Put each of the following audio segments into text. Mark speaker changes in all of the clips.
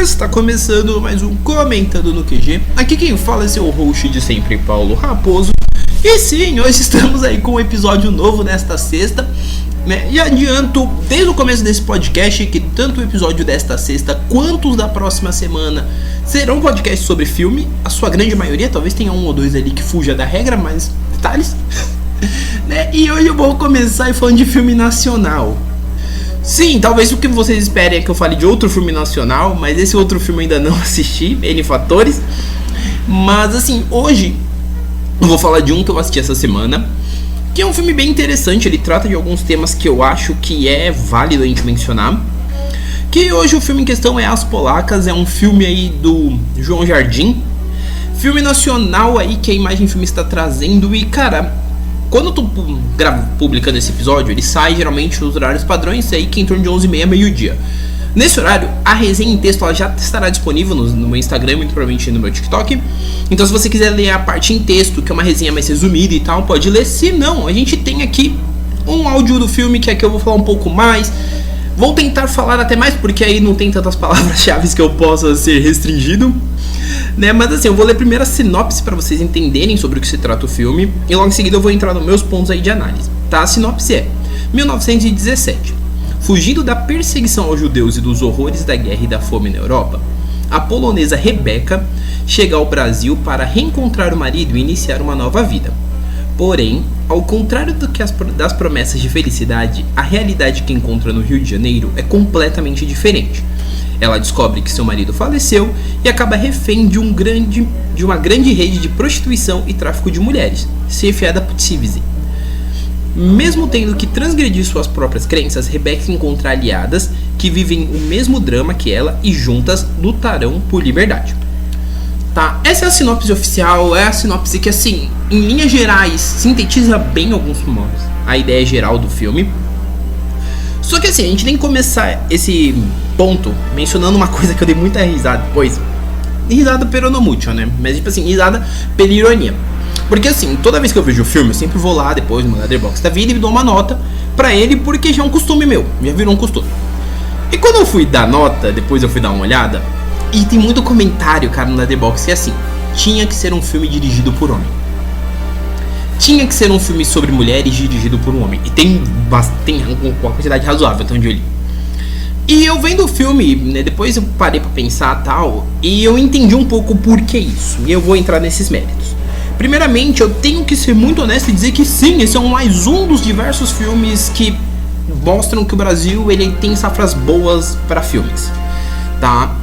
Speaker 1: Está começando mais um Comentando no QG. Aqui quem fala é seu host de sempre, Paulo Raposo. E sim, hoje estamos aí com um episódio novo nesta sexta, né? E adianto desde o começo desse podcast que tanto o episódio desta sexta quanto os da próxima semana serão podcasts sobre filme. A sua grande maioria, talvez tenha um ou dois ali que fuja da regra, mas detalhes. Né? E hoje eu vou começar falando de filme nacional. Sim, talvez o que vocês esperem é que eu fale de outro filme nacional, mas esse outro filme eu ainda não assisti, N fatores. Mas assim, hoje eu vou falar de um que eu assisti essa semana, que é um filme bem interessante. Ele trata de alguns temas que eu acho que é válido a gente mencionar. Que hoje o filme em questão é As Polacas, é um filme aí do João Jardim. Filme nacional aí que a Imagem Filme está trazendo. E cara, quando eu tô publicando esse episódio, ele sai geralmente nos horários padrões, aí que é em torno de 11h30, meio-dia. Nesse horário, a resenha em texto ela já estará disponível no meu Instagram, muito provavelmente no meu TikTok. Então se você quiser ler a parte em texto, que é uma resenha mais resumida e tal, pode ler. Se não, a gente tem aqui um áudio do filme, que aqui eu vou falar um pouco mais. Vou tentar falar até mais, porque aí não tem tantas palavras-chave que eu possa ser restringido, né? Mas assim, eu vou ler primeiro a sinopse para vocês entenderem sobre o que se trata o filme, e logo em seguida eu vou entrar nos meus pontos aí de análise, tá? A sinopse é: 1917. Fugindo da perseguição aos judeus e dos horrores da guerra e da fome na Europa, a polonesa Rebecca chega ao Brasil para reencontrar o marido e iniciar uma nova vida. Porém, ao contrário das promessas de felicidade, a realidade que encontra no Rio de Janeiro é completamente diferente. Ela descobre que seu marido faleceu e acaba refém de uma grande rede de prostituição e tráfico de mulheres, chefiada por Tivzi. Mesmo tendo que transgredir suas próprias crenças, Rebecca encontra aliadas que vivem o mesmo drama que ela e juntas lutarão por liberdade. Tá, essa é a sinopse oficial, é a sinopse que, assim, em linhas gerais, sintetiza bem a ideia geral do filme. Só que assim, a gente tem que começar esse ponto mencionando uma coisa que eu dei muita risada depois. Risada per no mucho, né? Mas tipo assim, risada pela ironia. Porque assim, toda vez que eu vejo o filme, eu sempre vou lá depois no Letterboxd da vida e dou uma nota pra ele, porque já é um costume meu, já virou um costume. E quando eu fui dar nota, depois eu fui dar uma olhada, e tem muito comentário, cara, no Letterboxd que é assim: tinha que ser um filme dirigido por homem. Tinha que ser um filme sobre mulheres dirigido por um homem. E tem uma quantidade razoável, até onde eu li. E eu vendo o filme, né, depois eu parei pra pensar tal, e eu entendi um pouco por que isso. E eu vou entrar nesses méritos. Primeiramente, eu tenho que ser muito honesto e dizer que sim, esse é mais um dos diversos filmes que mostram que o Brasil ele tem safras boas para filmes, tá?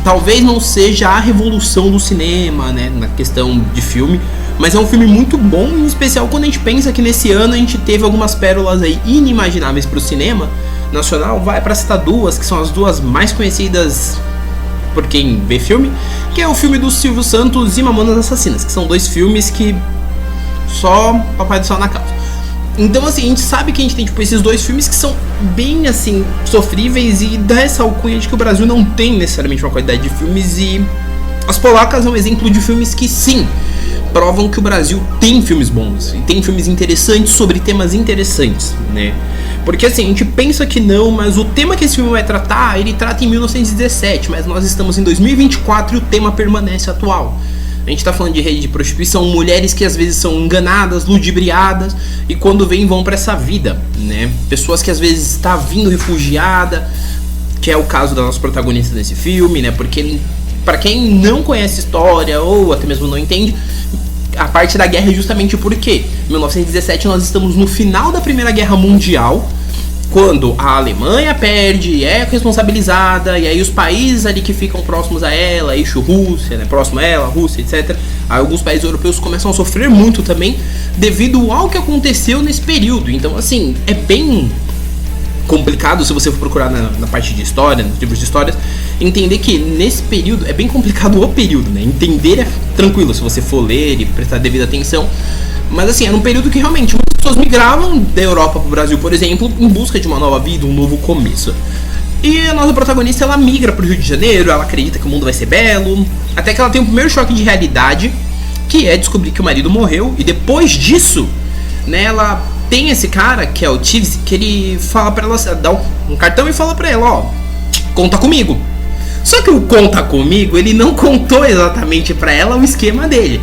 Speaker 1: Talvez não seja a revolução do cinema, né, na questão de filme, mas é um filme muito bom, em especial quando a gente pensa que nesse ano a gente teve algumas pérolas aí inimagináveis para o cinema nacional. Vai para citar duas, que são as duas mais conhecidas por quem vê filme, que é o filme do Silvio Santos e Mamonas Assassinas, que são dois filmes que só Papai do Céu na causa. Então assim, a gente sabe que a gente tem tipo esses dois filmes que são bem assim sofríveis e dá essa alcunha de que o Brasil não tem necessariamente uma qualidade de filmes. E As Polacas é um exemplo de filmes que sim, provam que o Brasil tem filmes bons e tem filmes interessantes sobre temas interessantes, né? Porque assim, a gente pensa que não, mas o tema que esse filme vai tratar, ele trata em 1917, mas nós estamos em 2024 e o tema permanece atual. A gente tá falando de rede de prostituição, mulheres que às vezes são enganadas, ludibriadas, e quando vêm vão pra essa vida, né? Pessoas que às vezes está vindo refugiada, que é o caso da nossa protagonista nesse filme, né? Porque para quem não conhece a história ou até mesmo não entende, a parte da guerra é justamente porque em 1917 nós estamos no final da Primeira Guerra Mundial, quando a Alemanha perde, é responsabilizada, e aí os países ali que ficam próximos a ela, eixo Rússia, né, próximo a ela, Rússia, etc. Aí alguns países europeus começam a sofrer muito também devido ao que aconteceu nesse período. Então assim, é bem complicado se você for procurar na parte de história, nos livros de histórias, entender que nesse período é bem complicado o período, né? Entender é tranquilo se você for ler e prestar devida atenção, mas assim, era um período que realmente muitas pessoas migravam da Europa para o Brasil, por exemplo, em busca de uma nova vida, um novo começo. E a nossa protagonista, ela migra para o Rio de Janeiro, ela acredita que o mundo vai ser belo, até que ela tem o primeiro choque de realidade, que é descobrir que o marido morreu, e depois disso, né, ela tem esse cara, que é o Tivzi, que ele fala pra ela, dá um cartão e fala pra ela, ó, conta comigo. Só que o conta comigo, ele não contou exatamente pra ela o esquema dele.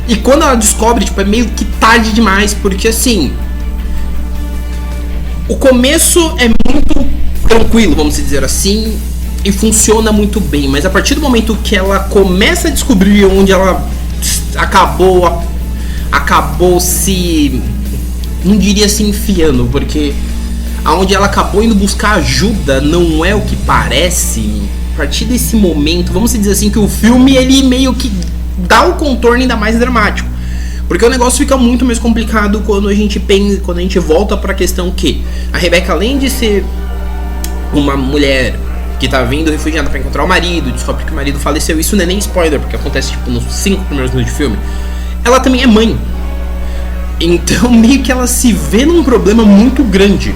Speaker 1: E quando ela descobre, tipo, é meio que tarde demais, porque assim, o começo é muito tranquilo, vamos dizer assim, e funciona muito bem, mas a partir do momento que ela começa a descobrir onde ela acabou se, não diria se enfiando, porque aonde ela acabou indo buscar ajuda não é o que parece. A partir desse momento, vamos dizer assim, que o filme ele meio que dá o contorno ainda mais dramático, porque o negócio fica muito mais complicado quando a gente pensa, quando a gente volta para a questão que a Rebecca, além de ser uma mulher que tá vindo refugiada para encontrar o marido, descobre que o marido faleceu, isso não é nem spoiler, porque acontece tipo nos 5 primeiros minutos de filme, ela também é mãe. Então meio que ela se vê num problema muito grande,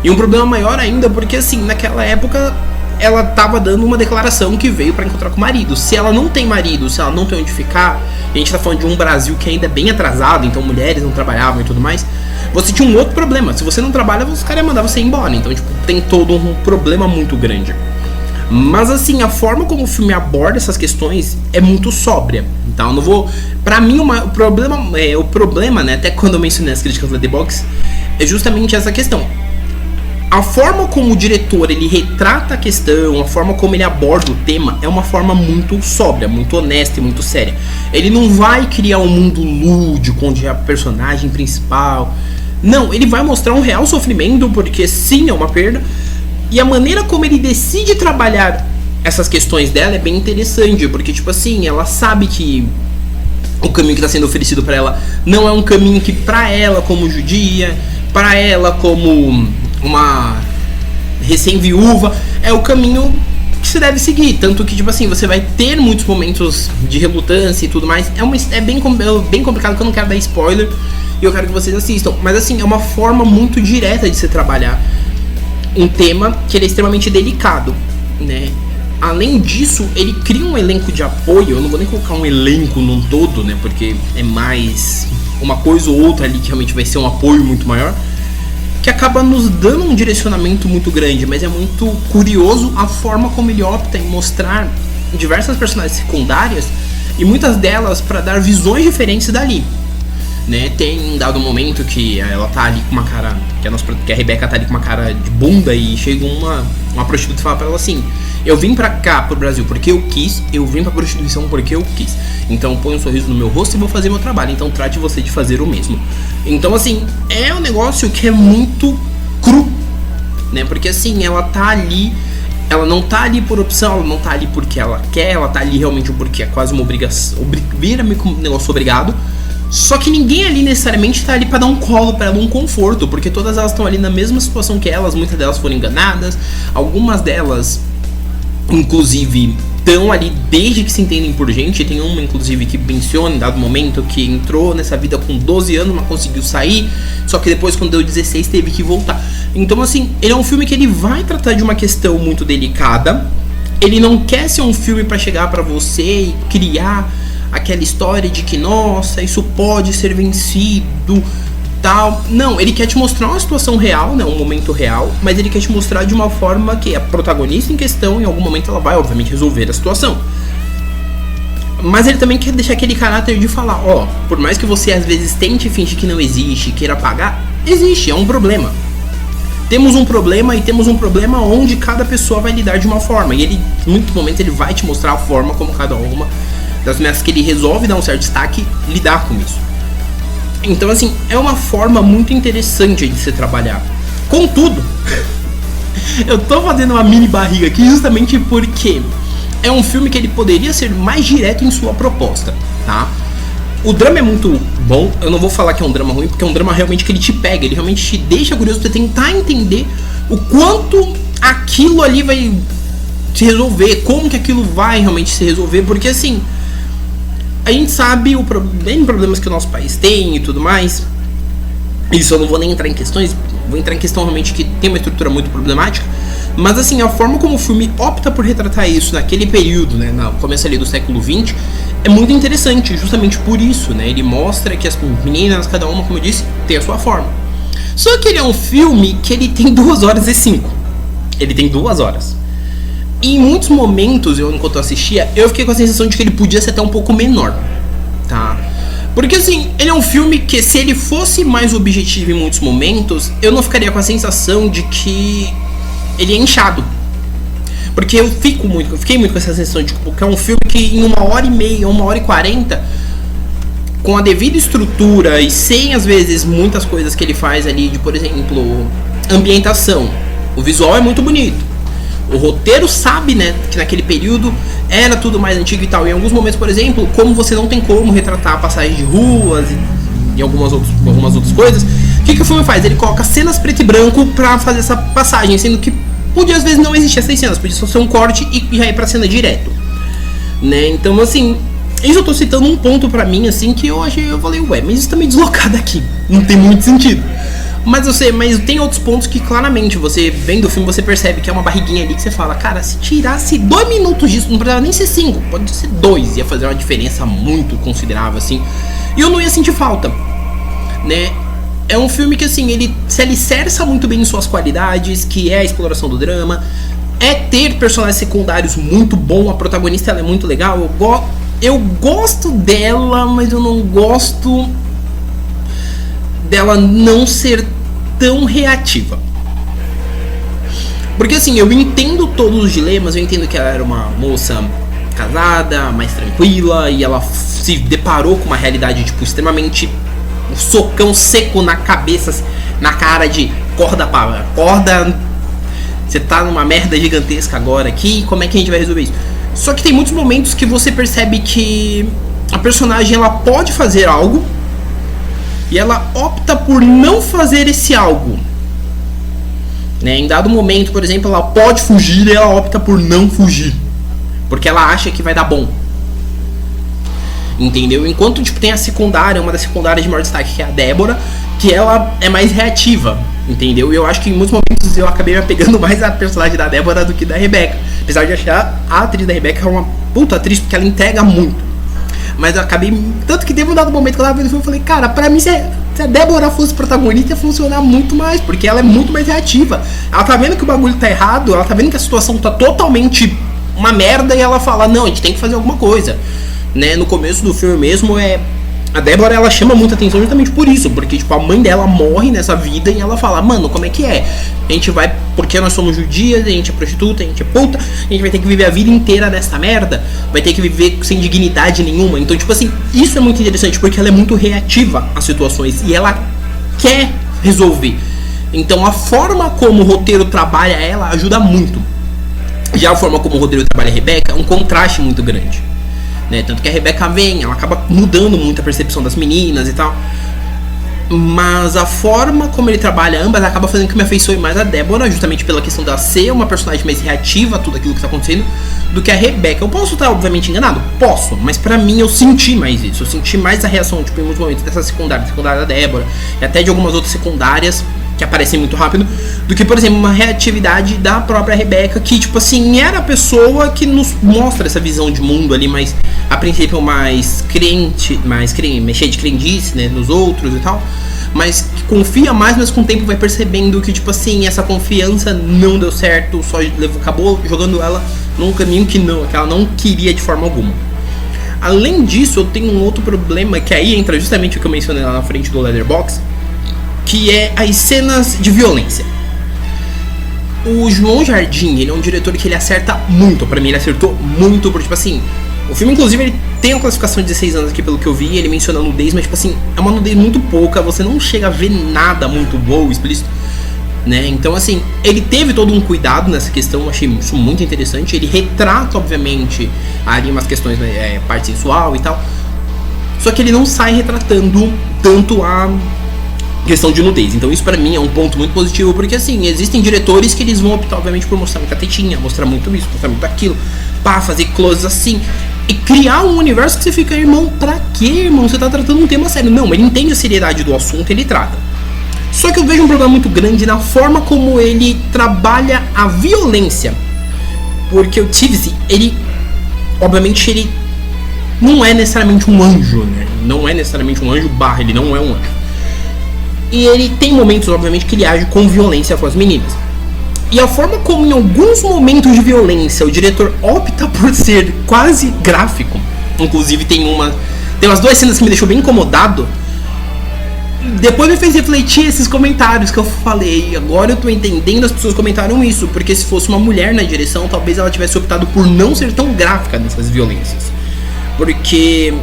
Speaker 1: e um problema maior ainda, porque assim, naquela época ela tava dando uma declaração que veio pra encontrar com o marido. Se ela não tem marido, se ela não tem onde ficar, e a gente tá falando de um Brasil que ainda é bem atrasado, então mulheres não trabalhavam e tudo mais, você tinha um outro problema. Se você não trabalha, os caras iam mandar você embora. Então, tipo, tem todo um problema muito grande. Mas assim, a forma como o filme aborda essas questões é muito sóbria. Então, eu não vou... Pra mim, o problema, né, até quando eu mencionei as críticas da The Box, é justamente essa questão. A forma como o diretor ele retrata a questão, a forma como ele aborda o tema é uma forma muito sóbria, muito honesta e muito séria. Ele não vai criar um mundo lúdico onde é a personagem principal. Não, ele vai mostrar um real sofrimento, porque sim, é uma perda. E a maneira como ele decide trabalhar essas questões dela é bem interessante, porque tipo assim, ela sabe que o caminho que está sendo oferecido para ela não é um caminho que pra ela como judia, pra ela como uma recém-viúva, é o caminho que se deve seguir. Tanto que, tipo assim, você vai ter muitos momentos de relutância e tudo mais. É bem complicado, que eu não quero dar spoiler e eu quero que vocês assistam. Mas assim, é uma forma muito direta de se trabalhar um tema que ele é extremamente delicado, né? Além disso, ele cria um elenco de apoio. Eu não vou nem colocar um elenco num todo, né? Porque é mais uma coisa ou outra ali que realmente vai ser um apoio muito maior, que acaba nos dando um direcionamento muito grande. Mas é muito curioso a forma como ele opta em mostrar diversas personagens secundárias, e muitas delas para dar visões diferentes dali, né? Tem um dado momento que ela tá ali com uma cara, que a Rebecca tá ali com uma cara de bunda, e chega uma prostituta e fala pra ela assim: eu vim pra cá, pro Brasil, porque eu quis, eu vim pra prostituição porque eu quis, então põe um sorriso no meu rosto e vou fazer meu trabalho, então trate você de fazer o mesmo. Então assim, é um negócio que é muito cru, né? Porque assim, ela tá ali, ela não tá ali por opção, ela não tá ali porque ela quer, ela tá ali realmente porque é quase uma obrigação, vira meio que um negócio obrigado. Só que ninguém ali necessariamente tá ali pra dar um colo pra ela, um conforto, porque todas elas estão ali na mesma situação que elas, muitas delas foram enganadas, algumas delas inclusive estão ali desde que se entendem por gente. Tem uma inclusive que menciona em dado momento que entrou nessa vida com 12 anos, mas conseguiu sair, só que depois quando deu 16 teve que voltar. Então assim, ele é um filme que ele vai tratar de uma questão muito delicada. Ele não quer ser um filme pra chegar pra você e criar aquela história de que, nossa, isso pode ser vencido, tal. Não, ele quer te mostrar uma situação real, né, um momento real, mas ele quer te mostrar de uma forma que a protagonista em questão, em algum momento ela vai, obviamente, resolver a situação. Mas ele também quer deixar aquele caráter de falar, ó, por mais que você às vezes tente fingir que não existe, queira apagar, existe, é um problema. Temos um problema, e temos um problema onde cada pessoa vai lidar de uma forma. E ele, em muitos momentos, ele vai te mostrar a forma como cada uma das metas que ele resolve dar um certo destaque, lidar com isso. Então assim, é uma forma muito interessante de se trabalhar. Contudo, eu tô fazendo uma mini barriga aqui justamente porque é um filme que ele poderia ser mais direto em sua proposta, tá? O drama é muito bom, eu não vou falar que é um drama ruim, porque é um drama realmente que ele te pega, ele realmente te deixa curioso pra tentar entender o quanto aquilo ali vai se resolver, como que aquilo vai realmente se resolver, porque assim, a gente sabe bem problemas que o nosso país tem e tudo mais. Isso eu não vou nem entrar em questões, vou entrar em questão realmente que tem uma estrutura muito problemática. Mas assim, a forma como o filme opta por retratar isso naquele período, né, no começo ali do século XX, é muito interessante, justamente por isso, né? Ele mostra que as meninas, cada uma, como eu disse, tem a sua forma. Só que ele é um filme que ele tem 2 horas e 5. Ele tem 2 horas. E em muitos momentos, enquanto eu assistia, eu fiquei com a sensação de que ele podia ser até um pouco menor, tá? Porque assim, ele é um filme que, se ele fosse mais objetivo em muitos momentos, eu não ficaria com a sensação de que ele é inchado. Porque eu fiquei muito com essa sensação de que é um filme que em 1h30, 1h40, com a devida estrutura e sem, às vezes, muitas coisas que ele faz ali, de, por exemplo, ambientação. O visual é muito bonito. O roteiro sabe, né, que naquele período era tudo mais antigo e tal. Em alguns momentos, por exemplo, como você não tem como retratar a passagem de ruas e algumas outras coisas, o que o filme faz? Ele coloca cenas preto e branco pra fazer essa passagem, sendo que podia às vezes não existir essas cenas, podia só ser um corte e já ir pra cena direto, né? Então, assim, isso eu tô citando um ponto pra mim, assim, que eu falei, ué, mas isso tá meio deslocado aqui, não tem muito sentido. Mas tem outros pontos que claramente você, vendo o filme, você percebe que é uma barriguinha ali que você fala, cara, se tirasse 2 minutos disso, não precisava nem ser 5, pode ser 2, ia fazer uma diferença muito considerável, assim, e eu não ia sentir falta, né? É um filme que, assim, ele se alicerça muito bem em suas qualidades, que é a exploração do drama, é ter personagens secundários muito bom, a protagonista ela é muito legal, eu gosto dela, mas eu não gosto dela não ser tão reativa. Porque assim, eu entendo todos os dilemas, eu entendo que ela era uma moça casada, mais tranquila, e ela se deparou com uma realidade, tipo, extremamente um socão seco na cabeça, na cara de corda, você tá numa merda gigantesca agora aqui, como é que a gente vai resolver isso? Só que tem muitos momentos que você percebe que a personagem ela pode fazer algo e ela opta por não fazer esse algo, né? Em dado momento, por exemplo, ela pode fugir e ela opta por não fugir, porque ela acha que vai dar bom, entendeu? Enquanto, tipo, tem a secundária, uma das secundárias de maior destaque, que é a Débora, que ela é mais reativa, entendeu? E eu acho que em muitos momentos eu acabei me apegando mais à personagem da Débora do que da Rebecca, apesar de achar a atriz da Rebecca uma puta atriz, porque ela entrega muito. Mas eu acabei... Tanto que teve um dado momento que eu tava vendo o filme, eu falei, cara, pra mim, se a Débora fosse protagonista, ia funcionar muito mais, porque ela é muito mais reativa. Ela tá vendo que o bagulho tá errado, ela tá vendo que a situação tá totalmente uma merda, e ela fala, não, a gente tem que fazer alguma coisa, né? No começo do filme mesmo, a Débora, ela chama muita atenção justamente por isso, porque, tipo, a mãe dela morre nessa vida e ela fala, mano, como é que é? A gente vai, porque nós somos judias, a gente é prostituta, a gente é puta, a gente vai ter que viver a vida inteira nessa merda, vai ter que viver sem dignidade nenhuma. Então, tipo assim, isso é muito interessante, porque ela é muito reativa às situações e ela quer resolver. Então, a forma como o roteiro trabalha ela ajuda muito. Já a forma como o roteiro trabalha a Rebecca é um contraste muito grande, né? Tanto que a Rebecca vem, ela acaba mudando muito a percepção das meninas e tal. Mas a forma como ele trabalha ambas acaba fazendo que eu me afeiçoe mais a Débora, justamente pela questão dela ser uma personagem mais reativa a tudo aquilo que está acontecendo, do que a Rebecca. Eu posso estar, obviamente, enganado? Posso, mas pra mim eu senti mais isso. Eu senti mais a reação, tipo, em muitos momentos dessa secundária da Débora, e até de algumas outras secundárias que aparecem muito rápido, do que, por exemplo, uma reatividade da própria Rebecca, que, tipo assim, era a pessoa que nos mostra essa visão de mundo ali, mais, a princípio, mais cheia de crendice, né, nos outros e tal, mas que confia mais, mas com o tempo vai percebendo que, tipo assim, essa confiança não deu certo, só acabou jogando ela num caminho que ela não queria de forma alguma. Além disso, eu tenho um outro problema, que aí entra justamente o que eu mencionei lá na frente do Letterboxd, que é as cenas de violência. O João Jardim, ele é um diretor que ele acerta muito. Pra mim, ele acertou muito, porque, tipo assim, o filme, inclusive, ele tem uma classificação de 16 anos aqui, pelo que eu vi, ele menciona nudez, mas, tipo assim, é uma nudez muito pouca, você não chega a ver nada muito bom, explícito, né? Então, assim, ele teve todo um cuidado nessa questão, eu achei isso muito interessante. Ele retrata, obviamente, ali umas questões, né, parte sensual e tal, só que ele não sai retratando tanto a questão de nudez. Então isso pra mim é um ponto muito positivo, porque assim, existem diretores que eles vão optar, obviamente, por mostrar muita tetinha, mostrar muito isso, mostrar muito aquilo, pá, fazer closes assim, e criar um universo que você fica, irmão, pra quê, irmão? Você tá tratando um tema sério. Não, ele entende a seriedade do assunto, ele trata. Só que eu vejo um problema muito grande na forma como ele trabalha a violência, porque o Tivesy, ele, obviamente, ele não é necessariamente um anjo, né? Não é necessariamente um anjo / ele não é um anjo. E ele tem momentos, obviamente, que ele age com violência com as meninas. E a forma como em alguns momentos de violência o diretor opta por ser quase gráfico. Inclusive tem umas 2 cenas que me deixou bem incomodado. Depois me fez refletir esses comentários que eu falei. Agora eu tô entendendo, as pessoas comentaram isso, porque se fosse uma mulher na direção, talvez ela tivesse optado por não ser tão gráfica nessas violências. Porque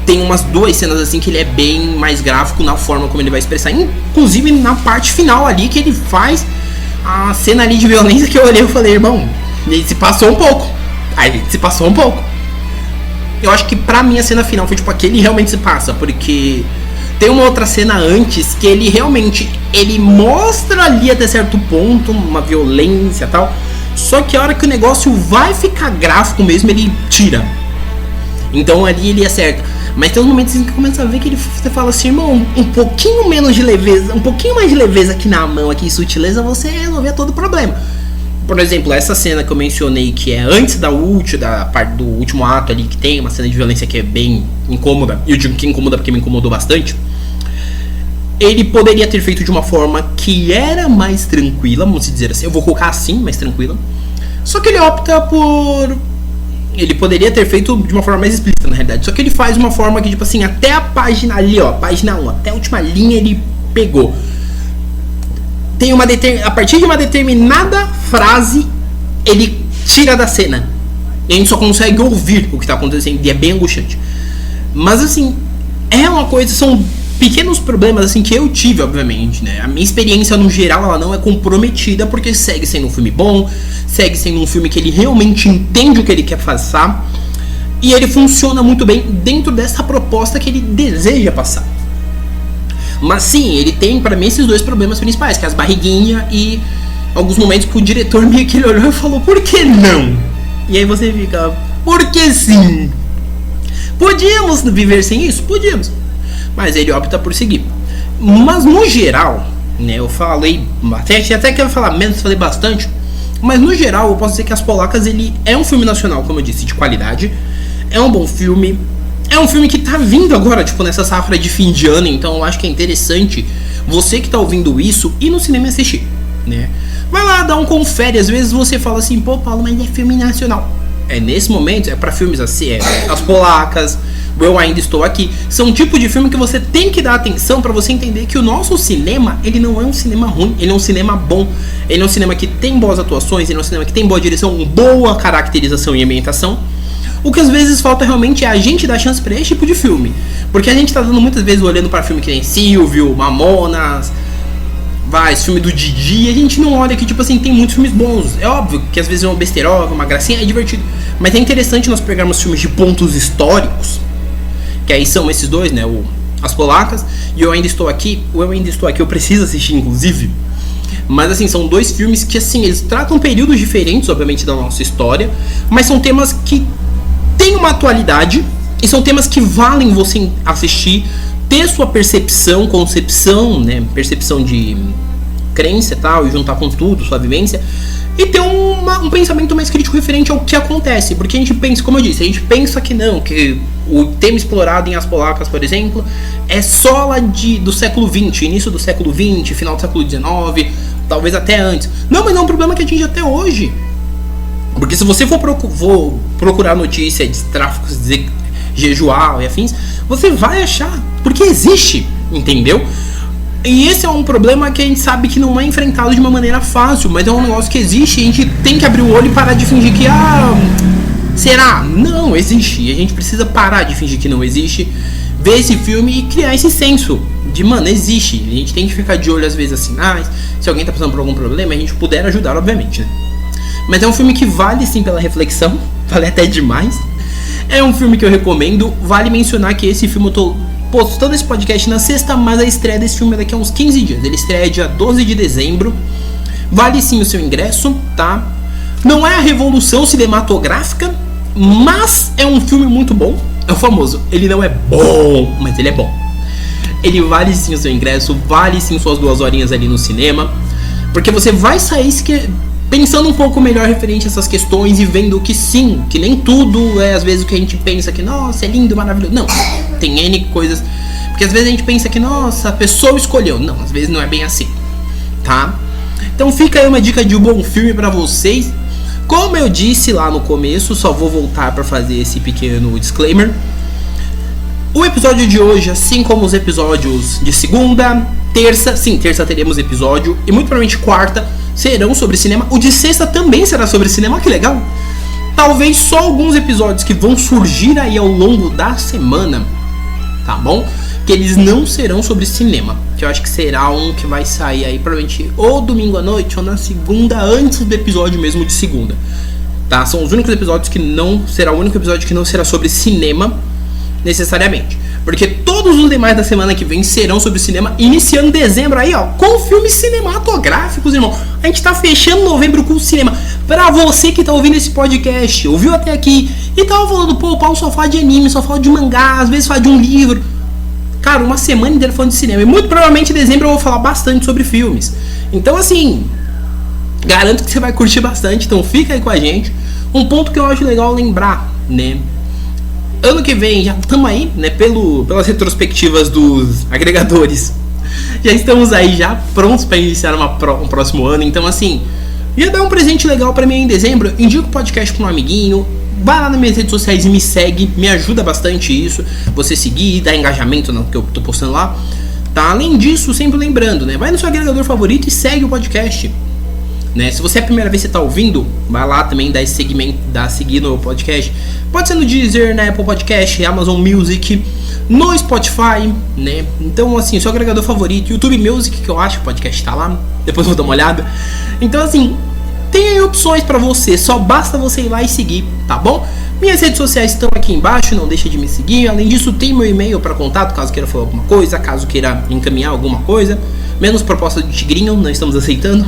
Speaker 1: tem umas 2 cenas assim que ele é bem mais gráfico na forma como ele vai expressar. Inclusive na parte final ali, que ele faz a cena ali de violência, que eu olhei e falei, irmão, ele se passou um pouco. Aí se passou um pouco. Eu acho que pra mim a cena final foi tipo aquele realmente se passa, porque tem uma outra cena antes que ele realmente, ele mostra ali até certo ponto uma violência e tal, só que a hora que o negócio vai ficar gráfico mesmo, ele tira. Então ali ele acerta. Mas tem uns momentos em que começa a ver que você fala assim, irmão, um pouquinho menos de leveza, um pouquinho mais de leveza aqui na mão, aqui em sutileza, você resolver todo o problema. Por exemplo, essa cena que eu mencionei, que é antes da parte do último ato ali, que tem uma cena de violência que é bem incômoda, e eu digo que incomoda porque me incomodou bastante. Ele poderia ter feito de uma forma que era mais tranquila, vamos dizer assim, eu vou colocar assim, mais tranquila. Só que ele opta por... Ele poderia ter feito de uma forma mais explícita, na realidade. Só que ele faz de uma forma que, tipo assim, até a página ali, ó, página 1, até a última linha ele pegou. Tem a partir de uma determinada frase, ele tira da cena. E a gente só consegue ouvir o que tá acontecendo, e é bem angustiante. Mas, assim, é uma coisa, são pequenos problemas, assim, que eu tive, obviamente, né? A minha experiência, no geral, ela não é comprometida, porque segue sendo um filme bom, segue sendo um filme que ele realmente entende o que ele quer passar, e ele funciona muito bem dentro dessa proposta que ele deseja passar. Mas sim, ele tem, para mim, esses 2 problemas principais, que é as barriguinhas e alguns momentos que o diretor meio que ele olhou e falou, por que não? E aí você fica, por que sim? Podíamos viver sem isso? Podíamos. Mas ele opta por seguir. Mas no geral, né, eu falei até quero falar menos, falei bastante, mas no geral eu posso dizer que As Polacas, ele é um filme nacional, como eu disse, de qualidade. É um bom filme. É um filme que tá vindo agora, tipo, nessa safra de fim de ano. Então eu acho que é interessante você que tá ouvindo isso ir no cinema assistir, né? Vai lá, dá um confere. Às vezes você fala assim, pô, Paulo, mas é filme nacional. É, nesse momento, é pra filmes assim, As Polacas, Eu Ainda Estou Aqui. São um tipo de filme que você tem que dar atenção pra você entender que o nosso cinema, ele não é um cinema ruim, ele é um cinema bom. Ele é um cinema que tem boas atuações, ele é um cinema que tem boa direção, boa caracterização e ambientação. O que às vezes falta realmente é a gente dar chance pra esse tipo de filme. Porque a gente tá dando muitas vezes olhando pra filme que nem Silvio, Mamonas, esse filme do Didi, e a gente não olha que, tipo assim, tem muitos filmes bons. É óbvio que às vezes é uma besteirova, uma gracinha, é divertido. Mas é interessante nós pegarmos filmes de pontos históricos, que aí são esses 2, né, As Polacas e Eu Ainda Estou Aqui. O Eu Ainda Estou Aqui eu preciso assistir, inclusive. Mas assim, são 2 filmes que, assim, eles tratam períodos diferentes, obviamente, da nossa história, mas são temas que têm uma atualidade e são temas que valem você assistir, ter sua concepção, né, percepção de crença e tal, e juntar com tudo, sua vivência, e ter um pensamento mais crítico referente ao que acontece. Porque a gente pensa, como eu disse, a gente pensa que não, que o tema explorado em As Polacas, por exemplo, é só lá do século XX, início do século XX, final do século XIX, talvez até antes. Não, mas é um problema que atinge até hoje. Porque se você for procurar notícia de tráficos jejual e afins, você vai achar, porque existe, entendeu? E esse é um problema que a gente sabe que não é enfrentado de uma maneira fácil, mas é um negócio que existe e a gente tem que abrir o olho e parar de fingir que, será? Não, existe. E a gente precisa parar de fingir que não existe, ver esse filme e criar esse senso de, mano, existe. A gente tem que ficar de olho às vezes assim, se alguém tá passando por algum problema, a gente puder ajudar, obviamente, né? Mas é um filme que vale sim pela reflexão, vale até demais. É um filme que eu recomendo. Vale mencionar que esse filme eu tô postando esse podcast na sexta, mas a estreia desse filme é daqui a uns 15 dias. Ele estreia dia 12 de dezembro. Vale sim o seu ingresso, tá? Não é a revolução cinematográfica, mas é um filme muito bom. É o famoso, ele não é bom, mas ele é bom. Ele vale sim o seu ingresso, vale sim suas 2 horinhas ali no cinema, porque você vai sair pensando um pouco melhor referente a essas questões e vendo que sim, que nem tudo é às vezes o que a gente pensa que, nossa, é lindo, maravilhoso. Não, tem N coisas, porque às vezes a gente pensa que, nossa, a pessoa escolheu. Não, às vezes não é bem assim, tá? Então fica aí uma dica de um bom filme pra vocês. Como eu disse lá no começo, só vou voltar pra fazer esse pequeno disclaimer. O episódio de hoje, assim como os episódios de segunda, terça teremos episódio, e muito provavelmente quarta serão sobre cinema. O de sexta também será sobre cinema, que legal. Talvez só alguns episódios que vão surgir aí ao longo da semana, tá bom? Que eles não serão sobre cinema, que eu acho que será um que vai sair aí provavelmente ou domingo à noite ou na segunda, antes do episódio mesmo de segunda, tá? São os únicos episódios que não será o único episódio que não será sobre cinema necessariamente, porque todos os demais da semana que vem serão sobre cinema, iniciando dezembro aí, ó, com filmes cinematográficos, irmão. A gente tá fechando novembro com cinema. Pra você que tá ouvindo esse podcast, ouviu até aqui e tava falando, pô, o Paulo só fala de anime, só fala de mangá, às vezes fala de um livro. Cara, uma semana inteira falando de cinema. E muito provavelmente em dezembro eu vou falar bastante sobre filmes. Então, assim, garanto que você vai curtir bastante. Então fica aí com a gente. Um ponto que eu acho legal lembrar, né? Ano que vem, já estamos aí, né? Pelas retrospectivas dos agregadores. Já estamos aí, já prontos para iniciar um próximo ano. Então, assim, ia dar um presente legal para mim em dezembro. Indica o podcast para um amiguinho. Vai lá nas minhas redes sociais e me segue, me ajuda bastante isso, você seguir, dar engajamento no que eu tô postando lá, tá? Além disso, sempre lembrando, né? Vai no seu agregador favorito e segue o podcast, né? Se você é a primeira vez que você tá ouvindo, vai lá também dar esse segmento, dar seguir no podcast. Pode ser no Deezer, na Apple Podcast, Amazon Music, no Spotify, né? Então, assim, seu agregador favorito, YouTube Music, que eu acho que o podcast tá lá, depois eu vou dar uma olhada. Então, assim, tem aí opções pra você, só basta você ir lá e seguir, tá bom? Minhas redes sociais estão aqui embaixo, não deixa de me seguir. Além disso, tem meu e-mail para contato, caso queira falar alguma coisa, caso queira encaminhar alguma coisa. Menos proposta de tigrinho, não estamos aceitando.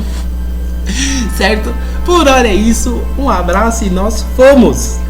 Speaker 1: Certo? Por hora é isso, um abraço e nós fomos!